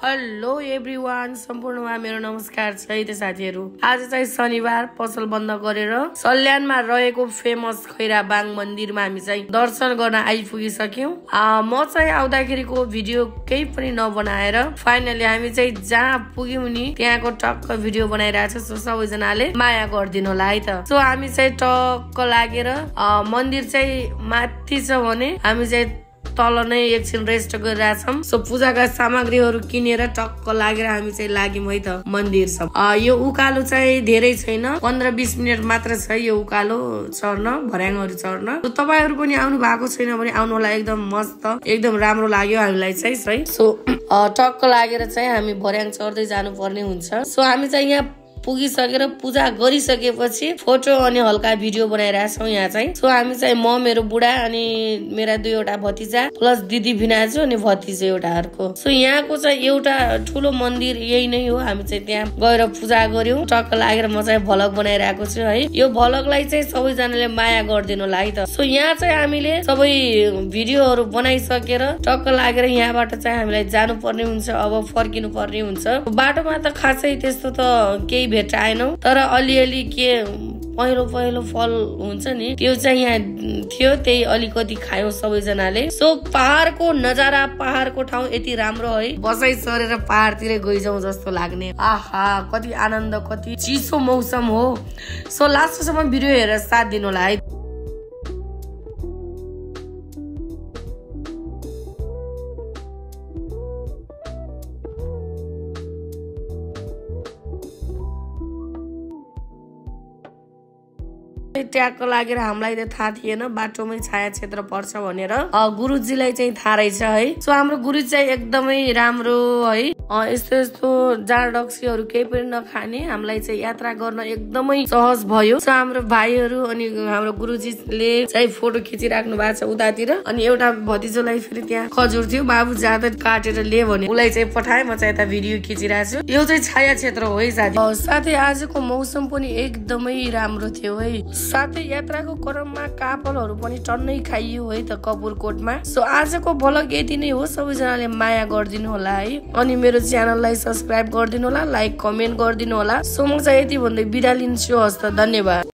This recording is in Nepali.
हेलो एभ्रीवान, सम्पूर्णमा मेरो नमस्कार छ है त साथीहरु। आज चाहिँ शनिबार पसल बन्द गरेर सल्यानमा रहेको फेमस खैराबाङ मन्दिरमा हामी चाहिँ दर्शन गर्न आइपुगिसक्यौं। म चाहिँ आउँदाखेरिको भिडियो केही पनि नबनाएर फाइनली हामी चाहिँ जहाँ पुग्यौं नि त्यहाँको टक्क भिडियो बनाइरहेछ। सो सबैजनाले माया गरिदिनु होला है त। सो हामी चाहिँ टक्क लागेर मन्दिर चाहिँ माथि छ भने हामी चाहिँ तल नै एकछिन रेस्ट गरिरहेछौं। सो पूजाका सामग्रीहरू किनेर टक्क लागेर हामी चाहिँ लाग्यौं है त मन्दिर सब। यो उकालो चाहिँ धेरै छैन, 15-20 मिनेट मात्र छ यो उकालो चढ्न, भर्याङहरू चढ्न। सो तपाईहरु पनि आउनु भएको छैन भने आउनु होला, एकदम मस्त, एकदम राम्रो लाग्यो हामीलाई चाहिँ है। सो टक्क लागेर चाहिँ हामी भर्याङ चढ्दै जानु पर्ने हुन्छ। सो हामी चाहिँ यहाँ पुगिसकेर पूजा गरिसकेपछि फोटो अनि हल्का भिडियो बनाइरहेछौं यहाँ चाहिँ। सो हामी चाहिँ म, मेरो बुढा अनि मेरा दुईवटा भतिजा प्लस दिदी भिनाजु अनि भतिजा एउटा अर्को। सो यहाँको चाहिँ एउटा ठुलो मन्दिर यही नै हो। हामी चाहिँ त्यहाँ गएर पूजा गर्यौं, टक्क लागेर म चाहिँ भ्लग बनाइरहेको छु है। यो भ्लगलाई चाहिँ सबैजनाले माया गरिदिनु होला है त। सो यहाँ चाहिँ हामीले सबै भिडियोहरू बनाइसकेर टक्क लागेर यहाँबाट चाहिँ हामीलाई जानु पर्ने हुन्छ, अब फर्किनु पर्ने हुन्छ। बाटोमा त खासै त्यस्तो त केही भेटाएनौ, तर अलिअलि के पहिलो फल हुन्छ नि त्यो चाहिँ यहाँ थियो, त्यही अलिकति खायौं सबैजनाले। सो पहाड़को नजारा, पहाड़को ठाउँ यति राम्रो है, बसाइ सरेर पहाड़तिर गइजाउँ जस्तो लाग्ने। आहा कति आनन्द, कति चिसो मौसम हो। सो लास्टसम्म भिडियो हेरेर साथ दिनु होला है। ट्यागको लागेर हामीलाई त थाहा थिएन बाटोमै छाया क्षेत्र पर्छ भनेर। गुरुजीलाई चाहिँ थाहा रहेछ है। सो हाम्रो गुरुजी चाहिँ एकदमै राम्रो है। यस्तो जाँड रक्सीहरू केही पनि नखाने, हामीलाई चाहिँ यात्रा गर्न एकदमै सहज भयो। सो हाम्रो भाइहरू अनि हाम्रो गुरुजीले चाहिँ फोटो खिचिराख्नु भएको छ उतातिर। अनि एउटा भतिजोलाई फेरि त्यहाँ खजुर थियो, बाबु जाँदा काटेर लिए भने उसलाई चाहिँ पठाए, म चाहिँ यता भिडियो खिचिरहेको छु। यो चाहिँ छाया क्षेत्र हो है साथी। साथै आजको मौसम पनि एकदमै राम्रो थियो है। साथै यात्राको क्रममा कापलहरू पनि टन्नै खाइयो है त कपुरकोटमा। सो आजको भ्लग यति नै हो। सबैजनाले माया गरिदिनु होला है, अनि मेरो च्यानललाई सब्स्क्राइब गरिदिनु होला, लाइक कमेन्ट गरिदिनु होला। सो म चाहिँ यति भन्दै बिदा लिन्छु। हस्त, धन्यवाद।